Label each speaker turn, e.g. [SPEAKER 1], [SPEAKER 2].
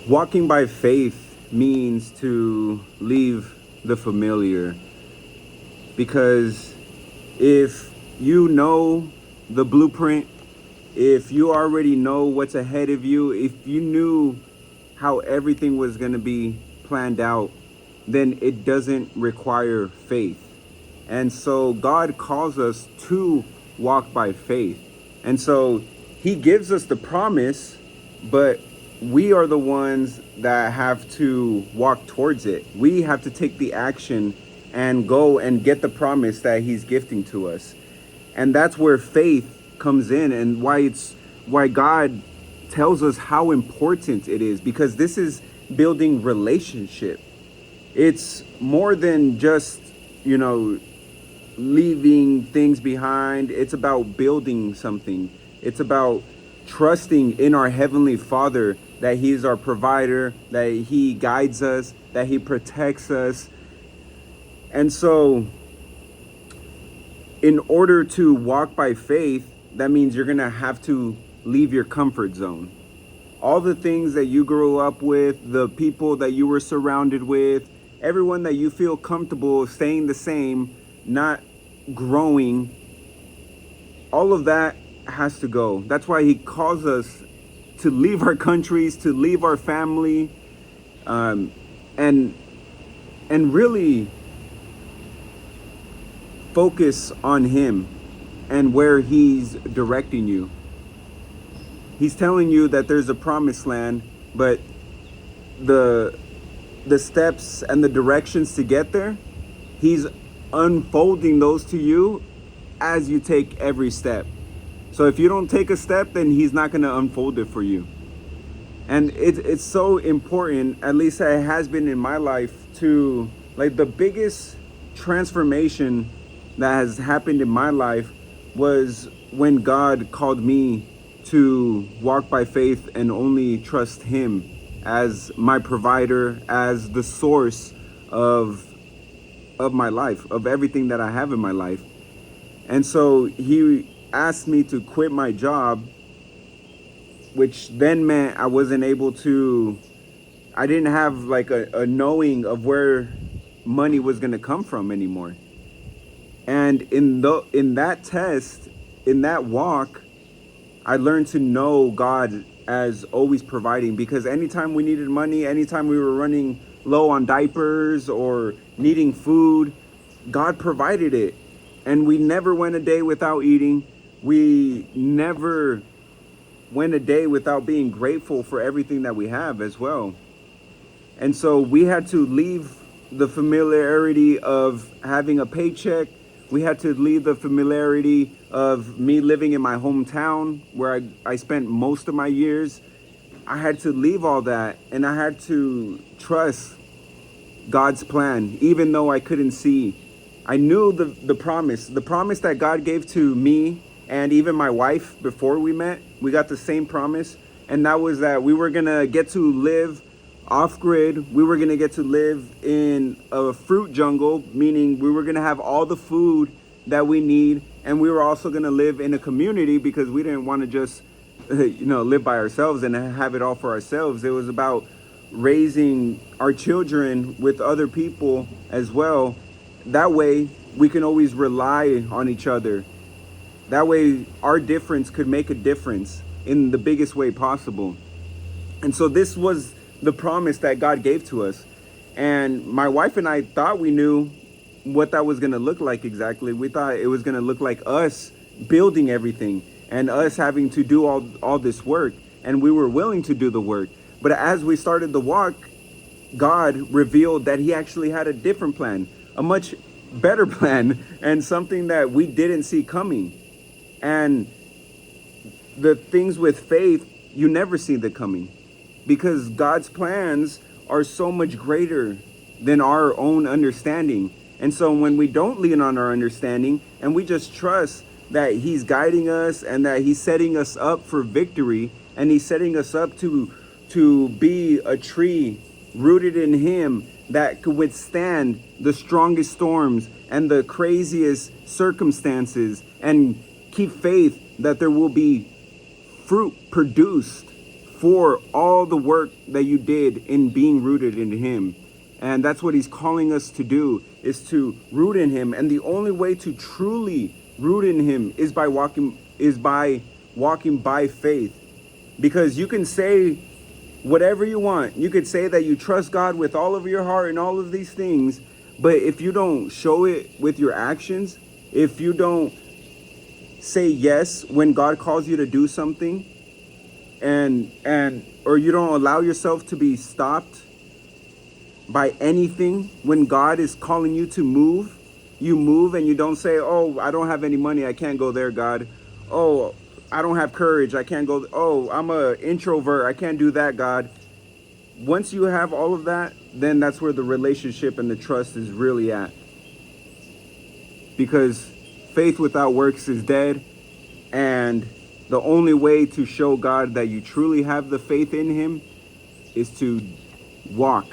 [SPEAKER 1] Walking by faith means to leave the familiar, because if you know the blueprint, if you already know what's ahead of you, if you knew how everything was going to be planned out, then it doesn't require faith. And so God calls us to walk by faith. And so he gives us the promise, but we are the ones that have to walk towards it. We have to take the action and go and get the promise that he's gifting to us. And that's where faith comes in, and why God tells us how important it is, because this is building relationship. It's more than just, leaving things behind. It's about building something. It's about trusting in our Heavenly Father, that he is our provider, that he guides us, that he protects us. And so in order to walk by faith, that means you're going to have to leave your comfort zone. All the things that you grew up with, the people that you were surrounded with, everyone that you feel comfortable staying the same, not growing, all of that has to go. That's why he calls us to leave our countries, to leave our family, and really focus on him and where he's directing you. He's telling you that there's a promised land, but the steps and the directions to get there, he's unfolding those to you as you take every step. So if you don't take a step, then he's not going to unfold it for you. And it's so important, at least it has been in my life, to, like, the biggest transformation that has happened in my life was when God called me to walk by faith and only trust him as my provider, as the source of my life, of everything that I have in my life. And so he asked me to quit my job, which then meant I wasn't able to, I didn't have like a knowing of where money was going to come from anymore. And in that test, in that walk, I learned to know God as always providing, because anytime we needed money, anytime we were running low on diapers or needing food, God provided it. And we never went a day without eating. We never went a day without being grateful for everything that we have as well. And so we had to leave the familiarity of having a paycheck. We had to leave the familiarity of me living in my hometown where I spent most of my years. I had to leave all that, and I had to trust God's plan, even though I couldn't see. I knew the promise that God gave to me and even my wife before we met. We got the same promise, and that was that we were gonna get to live off-grid. We were gonna get to live in a fruit jungle, meaning we were gonna have all the food that we need, and we were also gonna live in a community, because we didn't want to just live by ourselves and have it all for ourselves. It was about raising our children with other people as well. That way we can always rely on each other. That way our difference could make a difference in the biggest way possible. And so this was the promise that God gave to us. And my wife and I thought we knew what that was going to look like exactly. We thought it was going to look like us building everything and us having to do all this work. And we were willing to do the work. But as we started the walk, God revealed that he actually had a different plan, a much better plan, and something that we didn't see coming. And the things with faith, you never see them coming, because God's plans are so much greater than our own understanding. And so when we don't lean on our understanding and we just trust that he's guiding us and that he's setting us up for victory, and he's setting us up to be a tree rooted in him that could withstand the strongest storms and the craziest circumstances, and keep faith that there will be fruit produced for all the work that you did in being rooted in him. And that's what he's calling us to do, is to root in him. And the only way to truly root in him is by walking by faith. Because you can say whatever you want. You could say that you trust God with all of your heart and all of these things, but if you don't show it with your actions, if you don't say yes when God calls you to do something, and or you don't allow yourself to be stopped by anything when God is calling you to move, you move and you don't say, "Oh, I don't have any money, I can't go there, God. Oh, I don't have courage, I can't go. Oh, I'm an introvert, I can't do that, God." Once you have all of that, then that's where the relationship and the trust is really at. Because faith without works is dead, and the only way to show God that you truly have the faith in him is to walk